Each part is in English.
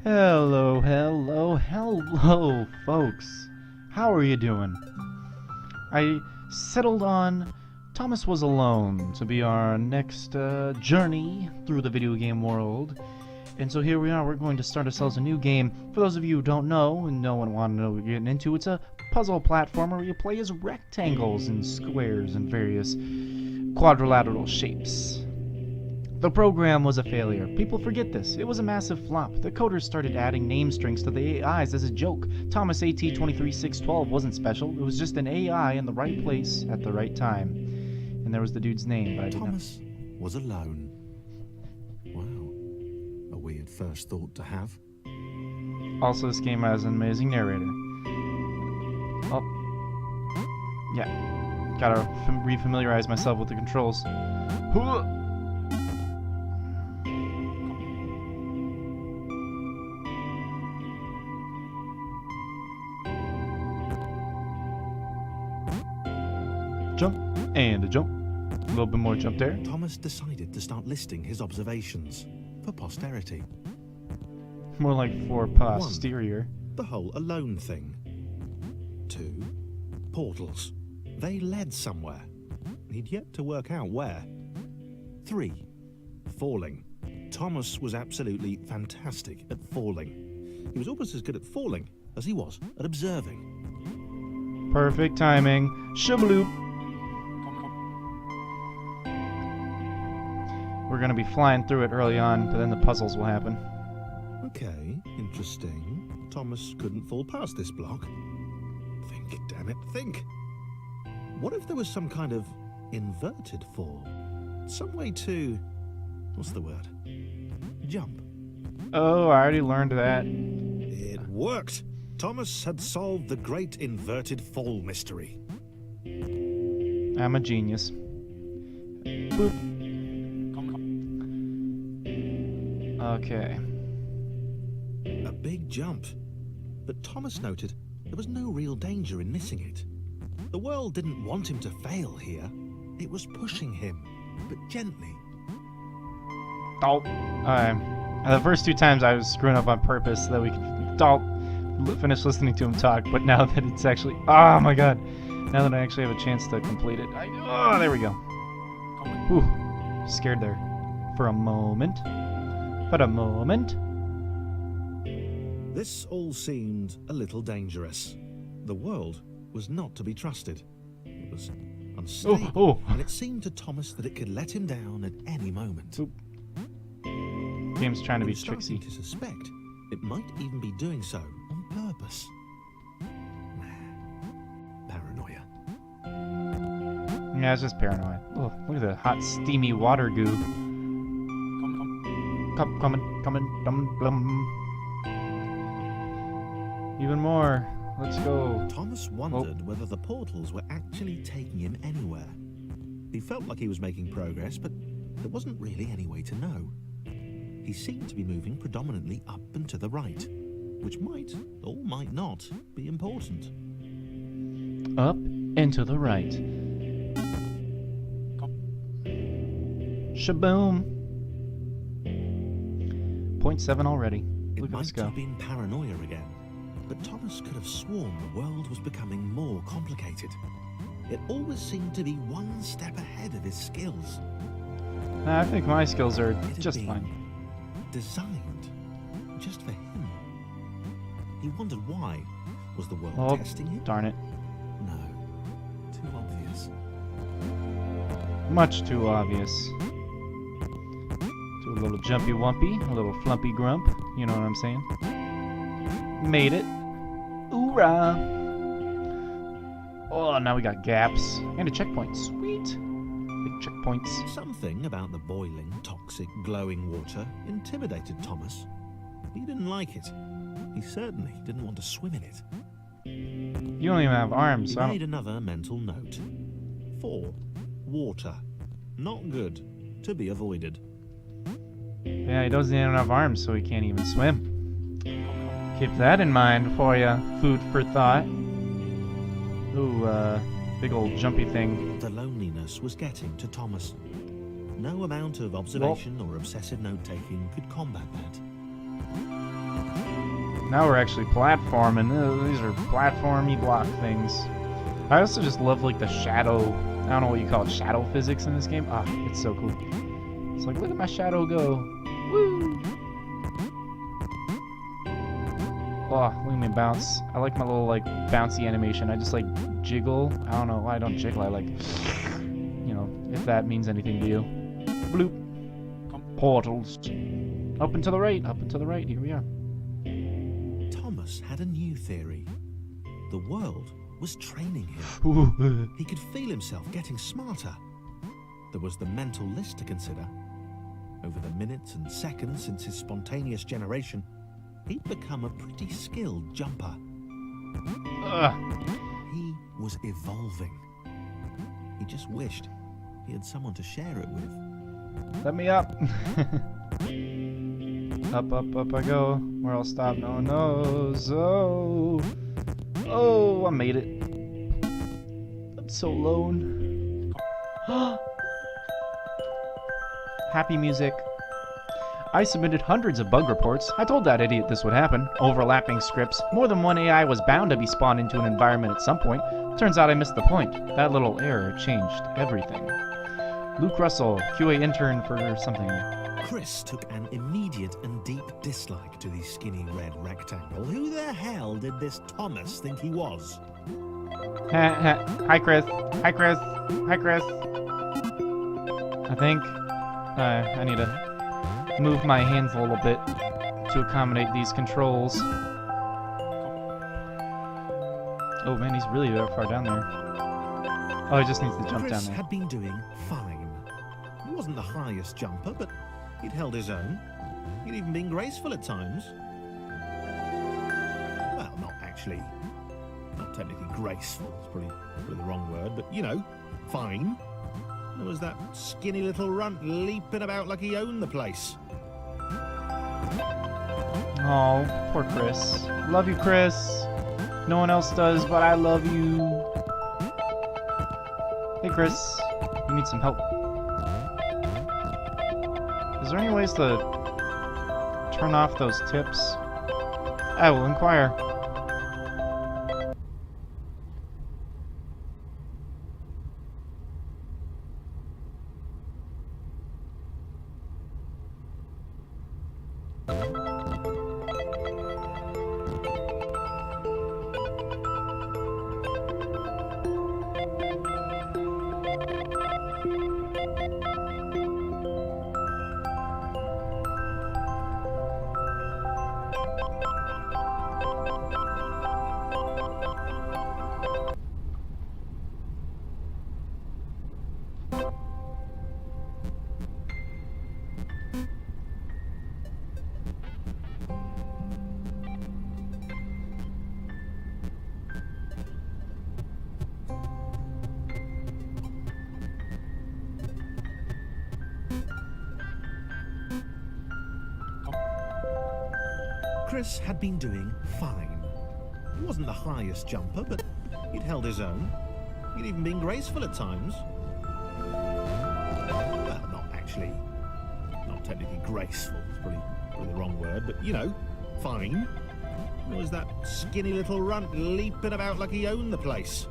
Hello, folks. How are you doing? I settled on Thomas Was Alone to be our next journey through the video game world. And so here we are, we're going to start ourselves a new game. For those of you who don't know, and no one want to know what you're getting into, it's a puzzle platformer where you play as rectangles and squares and various quadrilateral shapes. The program was a failure. People forget this. It was a massive flop. The coders started adding name strings to the AIs as a joke. Thomas AT23612 wasn't special. It was just an AI in the right place at the right time. And there was the dude's name, but I didn't know. Thomas was alone. Wow. A weird first thought to have. Also, this game has an amazing narrator. Oh. Yeah. Gotta refamiliarize myself with the controls. Jump, and a jump. A little bit more jump there. Thomas decided to start listing his observations for posterity. More like for posterior. 1. The whole alone thing. 2. Portals. They led somewhere. He'd yet to work out where. 3. Falling. Thomas was absolutely fantastic at falling. He was almost as good at falling as he was at observing. Perfect timing. Shabloop. We're going to be flying through it early on, but then the puzzles will happen. Okay, interesting. Thomas couldn't fall past this block. Think, damn it, think. What if there was some kind of inverted fall? Some way to... what's the word? Jump. Oh, I already learned that. It worked! Thomas had solved the great inverted fall mystery. I'm a genius. Boop. Okay. A big jump. But Thomas noted there was no real danger in missing it. The world didn't want him to fail here. It was pushing him, but gently. Oh. The first 2 times I was screwing up on purpose so that we could finish listening to him talk, but now that it's actually... oh my god. Now that I actually have a chance to complete it. Oh, there we go. Whew. Scared there. For a moment. This all seemed a little dangerous. The world was not to be trusted. It was unstable, and it seemed to Thomas that it could let him down at any moment. Oop. Game's trying to be He was tricksy. starting to suspect it might even be doing so on purpose. Paranoia. Yeah, it's just paranoid. Oh, look at the hot, steamy water goo. Coming. Even more. Let's go. Thomas wondered whether the portals were actually taking him anywhere. He felt like he was making progress, but there wasn't really any way to know. He seemed to be moving predominantly up and to the right, which might, or might not, be important. Up and to the right. Shaboom. 0.7 already. Look at us It might go. have been paranoia again, but Thomas could have sworn the world was becoming more complicated. It always seemed to be one step ahead of his skills. Nah, I think my skills are It had just been fine. designed just for him. He wondered why. Was the world Oh, testing him? darn it. No. Too obvious. Much too obvious. Do a little jumpy wumpy, a little flumpy grump. You know what I'm saying? Made it. Hoorah! Oh, now we got gaps. And a checkpoint. Sweet! Big checkpoints. Something about the boiling, toxic, glowing water intimidated Thomas. He didn't like it. He certainly didn't want to swim in it. You don't even have arms, He so I made don't... another mental note. 4. Water. Not good. To be avoided. Yeah, he doesn't even have arms, so he can't even swim. Keep that in mind for ya. Food for thought. Ooh, big old jumpy thing. The loneliness was getting to Thomas. No amount of observation or obsessive note-taking could combat that. Now we're actually platforming. These are platformy block things. I also just love like the shadow, I don't know what you call it, shadow physics in this game. Ah, it's so cool. It's like, look at my shadow go. Woo! Oh, look at me bounce. I like my little like bouncy animation. I just like jiggle. I don't know why I don't jiggle. I like, you know, if that means anything to you. Bloop. Portals. Up and to the right, up and to the right. Here we are. Thomas had a new theory. The world was training him. Ooh. He could feel himself getting smarter. There was the mental list to consider. Over the minutes and seconds since his spontaneous generation, he'd become a pretty skilled jumper. He was evolving. He just wished he had someone to share it with. Let me up. Up, up, up I go. Where I'll stop, no one knows. Oh, oh, I made it. I'm so alone. Happy music. I submitted hundreds of bug reports. I told that idiot this would happen. Overlapping scripts. More than one AI was bound to be spawned into an environment at some point. Turns out I missed the point. That little error changed everything. Luke Russell, QA intern for something. Chris took an immediate and deep dislike to the skinny red rectangle. Who the hell did this Thomas think he was? Hi, Chris. Hi, Chris. Hi, Chris. I think I need to move my hands a little bit to accommodate these controls. Oh man, he's really far down there. Oh, he just needs to jump down Chris there. had been doing fine. He wasn't the highest jumper, but he'd held his own. He'd even been graceful at times. Well, not actually. Not technically graceful. It's probably the wrong word, but you know, fine. There was that skinny little runt leaping about like he owned the place. Oh, poor Chris. Love you, Chris. No one else does, but I love you. Hey, Chris. You need some help. Is there any ways to turn off those tips? I will inquire. Chris had been doing fine. He wasn't the highest jumper, but he'd held his own. He'd even been graceful at times. Well, not actually. Not technically graceful. It's probably the wrong word, but you know, fine. There was that skinny little runt leaping about like he owned the place.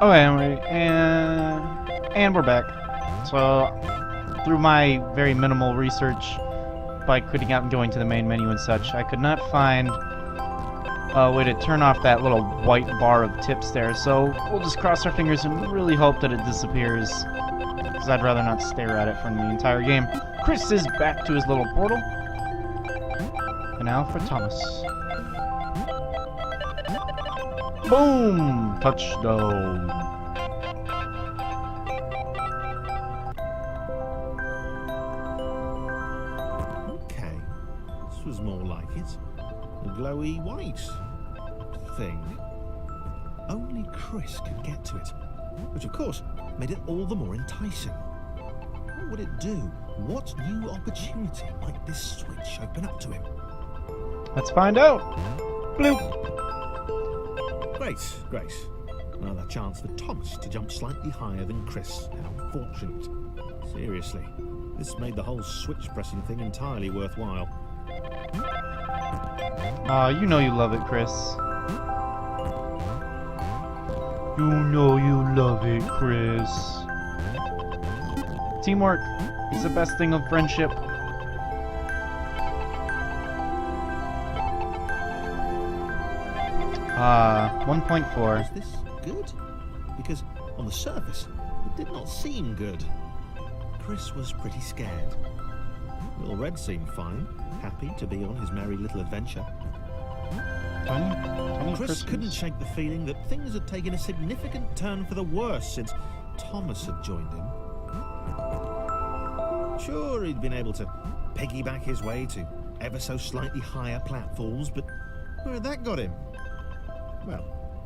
Oh, and we're back. So, through my very minimal research, by quitting out and going to the main menu and such, I could not find a way to turn off that little white bar of tips there. So, we'll just cross our fingers and really hope that it disappears, because I'd rather not stare at it for the entire game. Chris is back to his little portal. And now for Thomas. Boom! Touchdown. Okay, this was more like it. The glowy white thing. Only Chris could get to it, which of course made it all the more enticing. What would it do? What new opportunity might this switch open up to him? Let's find out. Bloop. Great. Another chance for Thomas to jump slightly higher than Chris. How fortunate. Seriously, this made the whole switch pressing thing entirely worthwhile. Aw, you know you love it, Chris. You know you love it, Chris. Teamwork is the best thing of friendship. 1.4. Is this good? Because on the surface, it did not seem good. Chris was pretty scared. Little Red seemed fine, happy to be on his merry little adventure. Chris couldn't shake the feeling that things had taken a significant turn for the worse since Thomas had joined him. Sure, he'd been able to piggyback his way to ever so slightly higher platforms, but where had that got him? Well,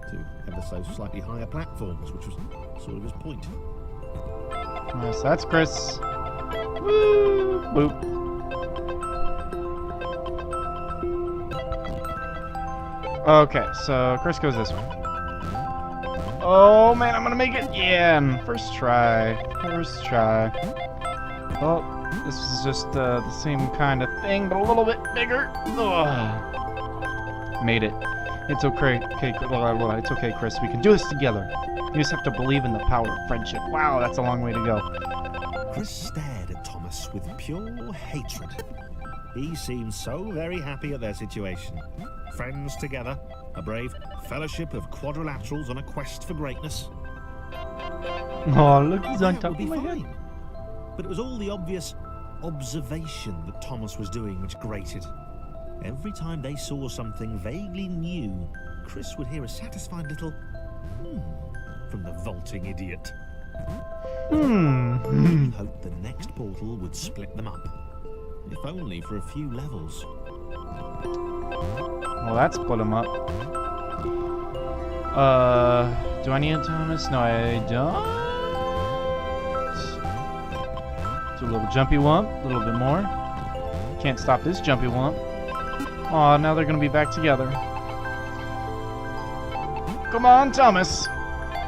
to ever so slightly higher platforms, which was sort of his point. Yes, that's Chris. Woo! Boop. Okay, so Chris goes this way. Oh man, I'm gonna make it! Yeah, first try. First try. Well, this is just the same kind of thing, but a little bit bigger. Ugh. Made it. It's okay. It's okay, Chris. We can do this together. You just have to believe in the power of friendship. Wow, that's a long way to go. Chris stared at Thomas with pure hatred. He seemed so very happy at their situation. Friends together, a brave fellowship of quadrilaterals on a quest for greatness. Oh, look, he's on That top would of be my fine. head. But it was all the obvious observation that Thomas was doing which grated. Every time they saw something vaguely new, Chris would hear a satisfied little from the vaulting idiot. He hoped the next portal would split them up, if only for a few levels. Well, that's split him up. Do I need a Thomas? No, I don't. Do a little jumpy wump, a little bit more. Can't stop this jumpy wump. Aw, now they're gonna be back together. Come on, Thomas!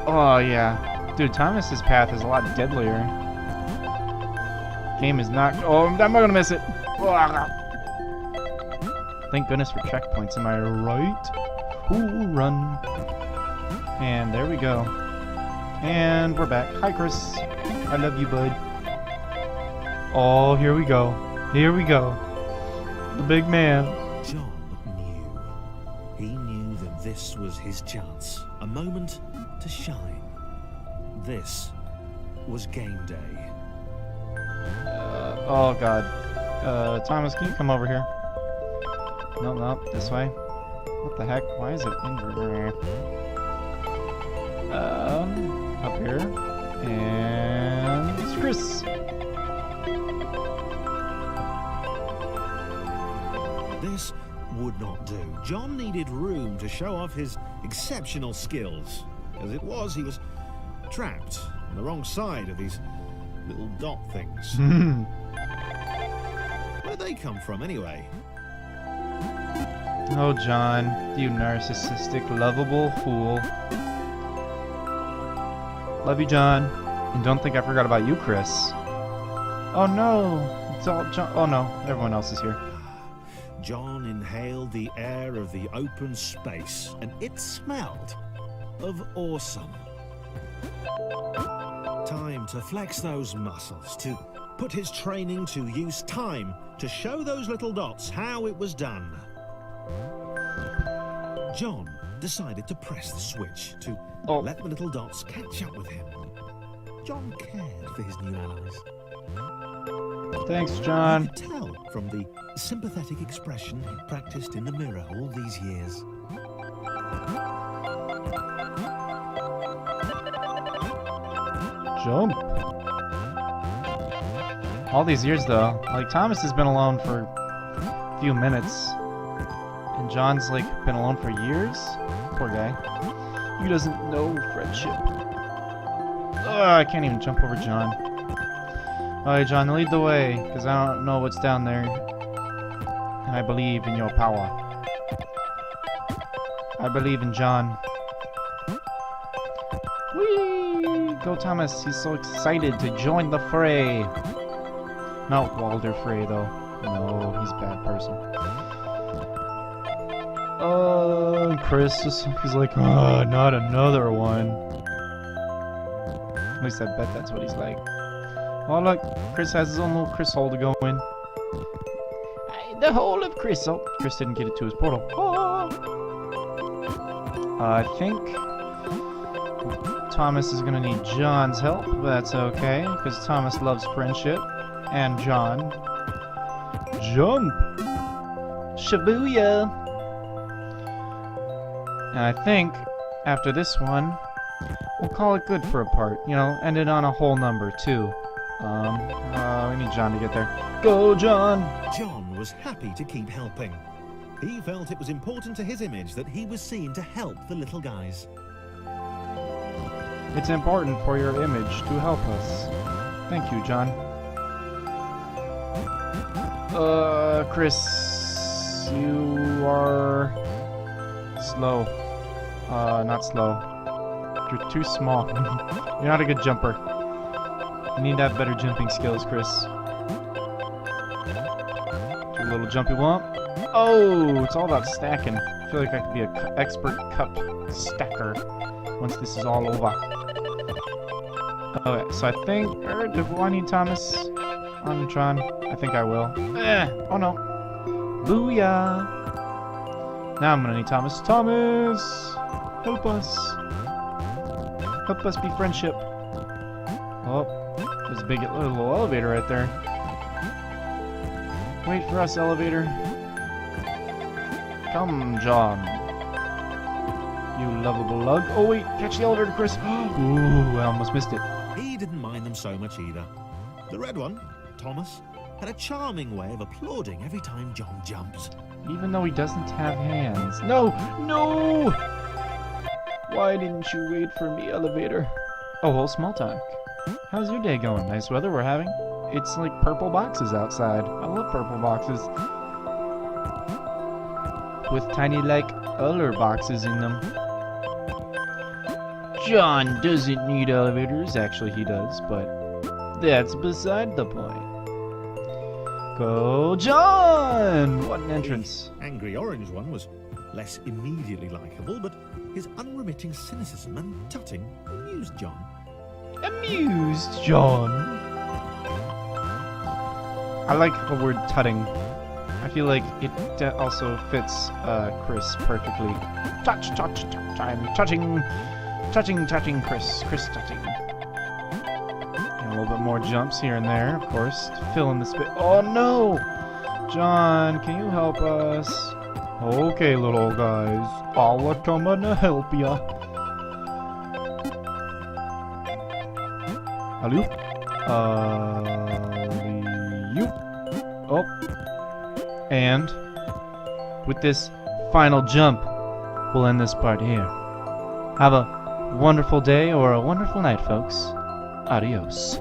Oh, yeah. Dude, Thomas's path is a lot deadlier. Game is not... Oh, I'm not gonna miss it! Thank goodness for checkpoints, am I right? Ooh, run. And there we go. And we're back. Hi, Chris. I love you, bud. Oh, here we go. Here we go. The big man. John knew. He knew that this was his chance. A moment to shine. This was game day. Oh, God. Thomas, can you come over here? No, this way. What the heck? Why is it inverted? Up here. And it's Chris. This would not do. John needed room to show off his exceptional skills. As it was, he was trapped on the wrong side of these little dot things. Where'd they come from, anyway? Oh, John, you narcissistic, lovable fool. Love you, John. And don't think I forgot about you, Chris. Oh, no. It's all John. Oh, no. Everyone else is here. John inhaled the air of the open space, and it smelled of awesome. Time to flex those muscles, to put his training to use, time to show those little dots how it was done. John decided to press the switch to let the little dots catch up with him. John cared for his new allies. Thanks, John. You could tell from the sympathetic expression he practiced in the mirror all these years. Jump. All these years, though. Like, Thomas has been alone for a few minutes. And John's, like, been alone for years? Poor guy. He doesn't know friendship. I can't even jump over John. Alright, John, lead the way, because I don't know what's down there. And I believe in your power. I believe in John. Go, Thomas. He's so excited to join the fray. Not Walder Frey, though. No, he's a bad person. Chris, he's like, not another one. At least I bet that's what he's like. Oh, look, Chris has his own little Chris hole to go in. The hole of Chris. Oh, Chris didn't get it to his portal. Oh. I think Thomas is gonna need John's help, but that's okay, because Thomas loves friendship. And John. Jump! Shibuya! And I think, after this one, we'll call it good for a part. You know, end it on a whole number, too. We need John to get there. Go, John! John was happy to keep helping. He felt it was important to his image that he was seen to help the little guys. It's important for your image to help us. Thank you, John. Chris, you are slow. Not slow. You're too small. You're not a good jumper. You need to have better jumping skills, Chris. Do a little jumpy womp. Oh, it's all about stacking. I feel like I could be an expert cup stacker once this is all over. Okay, so I think... do I need Thomas on Tron? I think I will. Oh no. Booyah! Now I'm gonna need Thomas. Thomas! Help us! Help us be friendship. Oh, there's a big little elevator right there. Wait for us, elevator. Come, John. You lovable lug. Oh wait, catch the elevator, Chris. Ooh, I almost missed it. He didn't mind them so much either. The red one, Thomas, had a charming way of applauding every time John jumps. Even though he doesn't have hands. No! No! Why didn't you wait for me, elevator? Oh, well, small talk. How's your day going? Nice weather we're having. It's like purple boxes outside. I love purple boxes. With tiny, like, other boxes in them. John doesn't need elevators. Actually, he does, but that's beside the point. Go, John! What an entrance. The angry orange one was less immediately likable, but his unremitting cynicism and tutting amused John. Amused, John? I like the word tutting. I feel like it also fits Chris perfectly. Touch, touch, touch, I'm touching, touching, touching Chris, Chris touching. And a little bit more jumps here and there, of course, to fill in the space. Oh no! John, can you help us? Okay, little guys, I'll come and help ya. Alley-oop. Alley-oop. Oh. And with this final jump, we'll end this part here. Have a wonderful day or a wonderful night, folks. Adios.